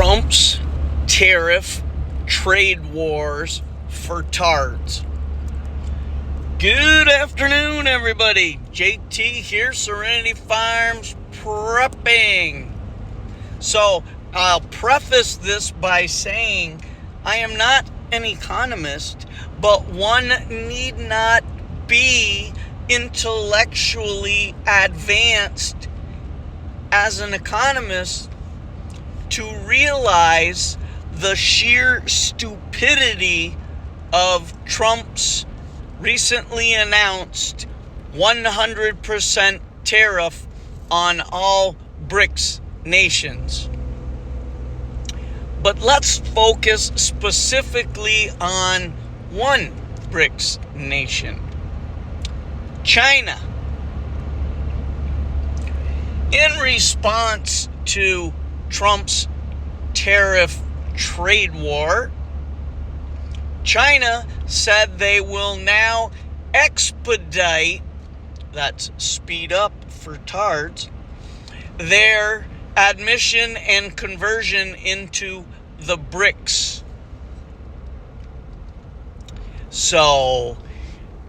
Trump's tariff trade wars for tards. Good afternoon, everybody. JT here, Serenity Farms Prepping. So I'll preface this by saying I am not an economist, but one need not be intellectually advanced as an economist to realize the sheer stupidity of Trump's recently announced 100% tariff on all BRICS nations. But let's focus specifically on one BRICS nation, China. In response to Trump's tariff trade war, China said they will now expedite, that's speed up for tards, their admission and conversion into the BRICS. So,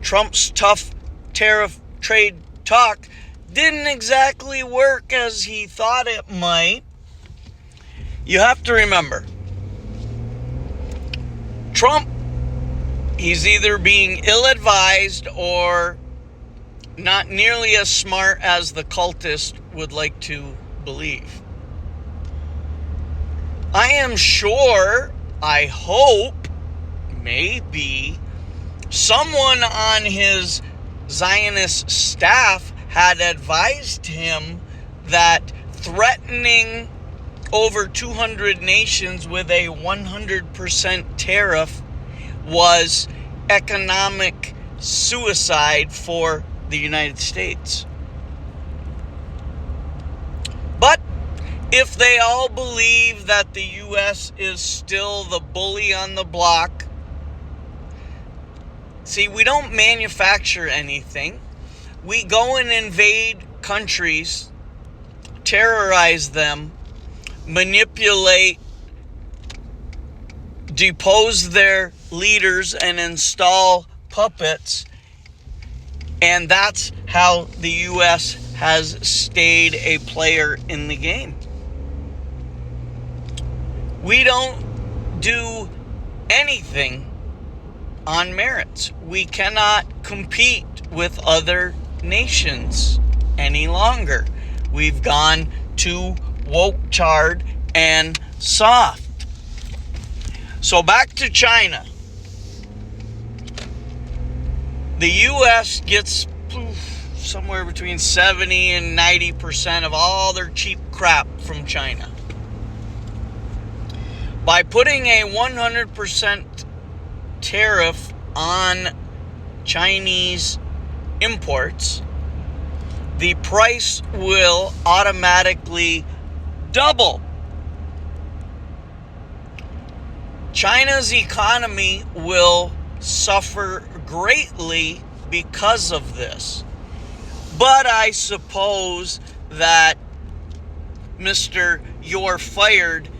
Trump's tough tariff trade talk didn't exactly work as he thought it might. You have to remember, Trump, he's either being ill-advised or not nearly as smart as the cultist would like to believe. I am sure, I hope, maybe, someone on his Zionist staff had advised him that threatening over 200 nations with a 100% tariff was economic suicide for the United States. But if they all believe that the U.S. is still the bully on the block, see, we don't manufacture anything. We go and invade countries, terrorize them, manipulate, depose their leaders, and install puppets. And that's how the U.S. has stayed a player in the game. We don't do anything on merits. We cannot compete with other nations any longer. We've gone too woke-tard and soft. So back to China. The U.S. gets somewhere between 70 and 90% of all their cheap crap from China. By putting a 100% tariff on Chinese imports, the price will automatically double. China's economy will suffer greatly because of this. But I suppose that Mr. You're Fired,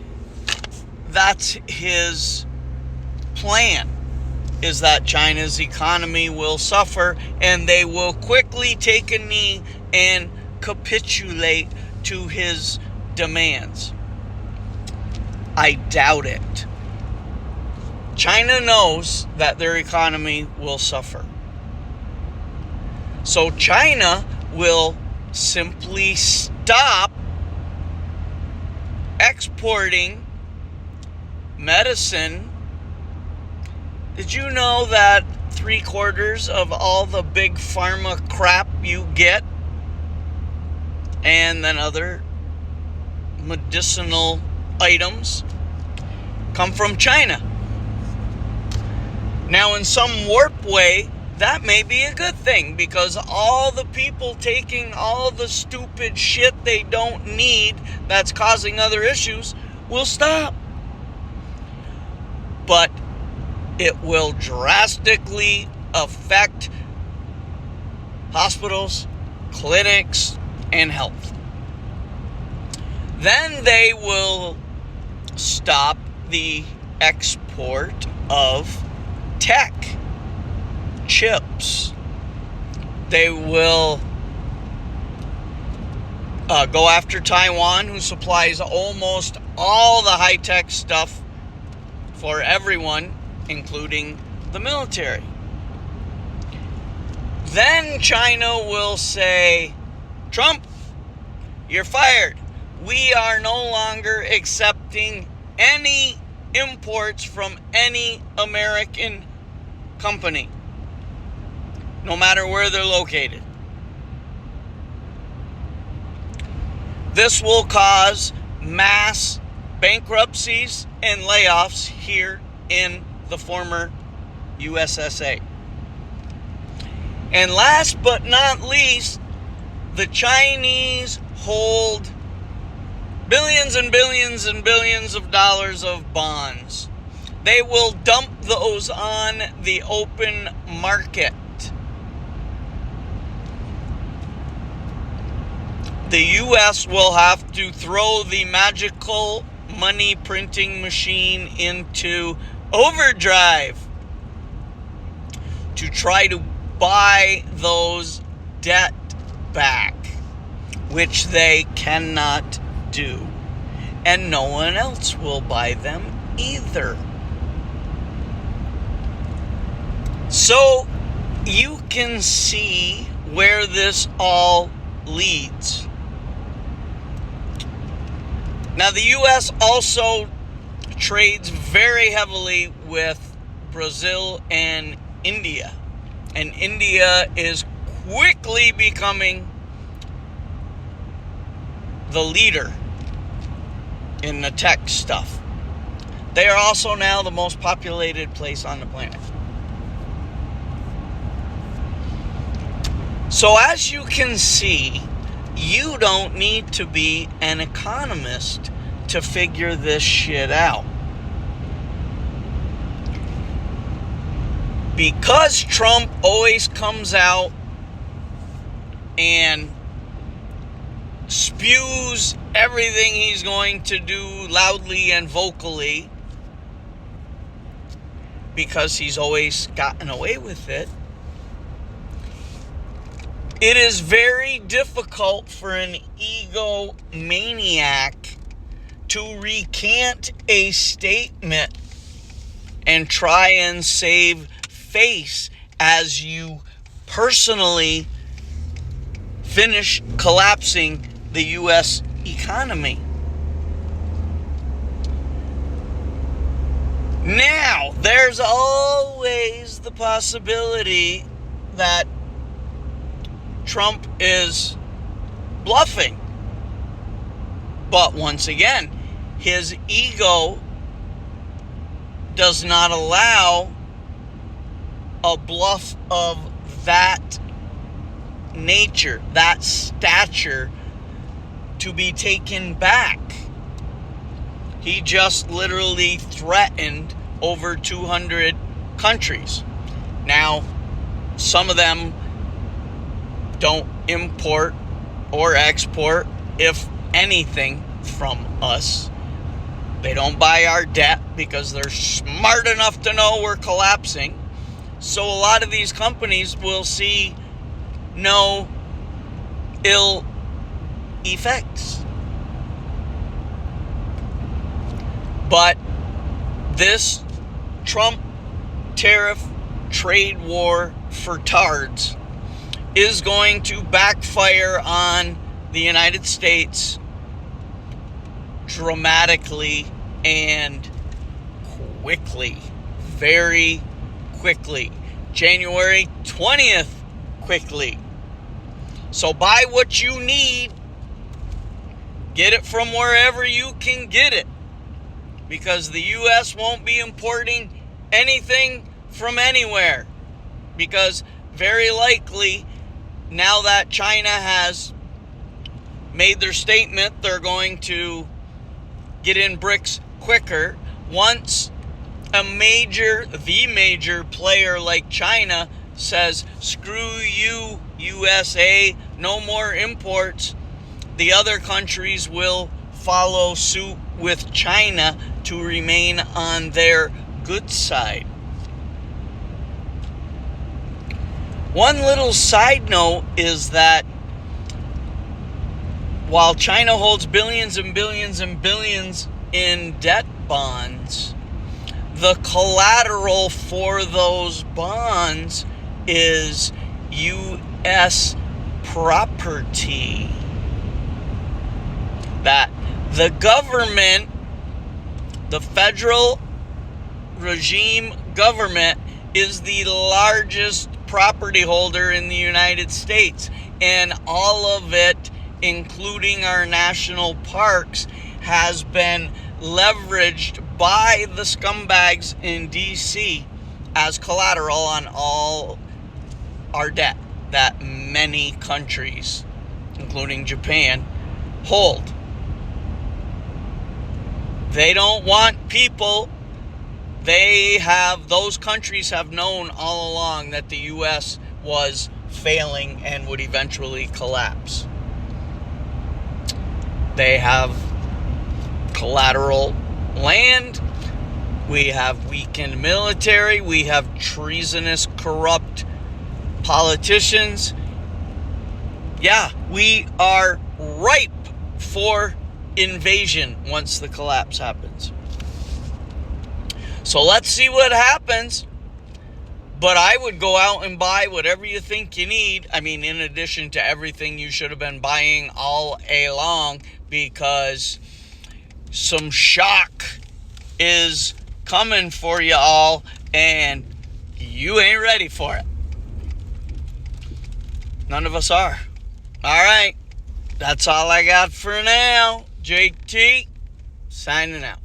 that's his plan, is that China's economy will suffer and they will quickly take a knee and capitulate to his demands. I doubt it. China knows that their economy will suffer. So China will simply stop exporting medicine. Did you know that 3/4 of all the big pharma crap you get, and then other medicinal items, come from China? Now, in some warped way, that may be a good thing, because all the people taking all the stupid shit they don't need that's causing other issues will stop. But it will drastically affect hospitals, clinics, and health. Then they will stop the export of tech chips. They will go after Taiwan, who supplies almost all the high-tech stuff for everyone, including the military. Then China will say, Trump, you're fired. We are no longer accepting any imports from any American company, no matter where they're located. This will cause mass bankruptcies and layoffs here in the former USSA. And last but not least, the Chinese hold billions and billions and billions of dollars of bonds. They will dump those on the open market. The U.S. will have to throw the magical money printing machine into overdrive to try to buy those debt back, which they cannot do. And no one else will buy them either. So you can see where this all leads. Now, the U.S. also trades very heavily with Brazil and India. And India is quickly becoming the leader in the tech stuff. They are also now the most populated place on the planet. So as you can see, you don't need to be an economist to figure this shit out. Because Trump always comes out and spews everything he's going to do loudly and vocally, because he's always gotten away with it, it is very difficult for an egomaniac to recant a statement and try and save face as you personally finish collapsing the U.S. economy. Now, there's always the possibility that Trump is bluffing. But once again, his ego does not allow a bluff of that nature, that stature, to be taken back. He just literally threatened over 200 countries. Now, some of them don't import or export, if anything, from us. They don't buy our debt because they're smart enough to know we're collapsing. So a lot of these companies will see no ill effects. But this Trump tariff trade war for tards is going to backfire on the United States dramatically and quickly. Very quickly. January 20th, quickly. So buy what you need. Get it from wherever you can get it. Because the U.S. won't be importing anything from anywhere. Because very likely, now that China has made their statement, they're going to get in BRICS quicker. Once the major player like China says, screw you, USA, no more imports, the other countries will follow suit with China to remain on their good side. One little side note is that while China holds billions and billions and billions in debt bonds, the collateral for those bonds is U.S. property. That the government, the federal regime government, is the largest property holder in the United States, and all of it, including our national parks, has been leveraged by the scumbags in D.C. as collateral on all our debt that many countries, including Japan, hold. They don't want people. Those countries have known all along that the U.S. was failing and would eventually collapse. They have collateral land. We have weakened military. We have treasonous, corrupt politicians. Yeah, we are ripe for invasion once the collapse happens. So let's see what happens. But I would go out and buy whatever you think you need. I mean, in addition to everything you should have been buying all along, because some shock is coming for you all, and you ain't ready for it. None of us are. All right. That's all I got for now. JT, signing out.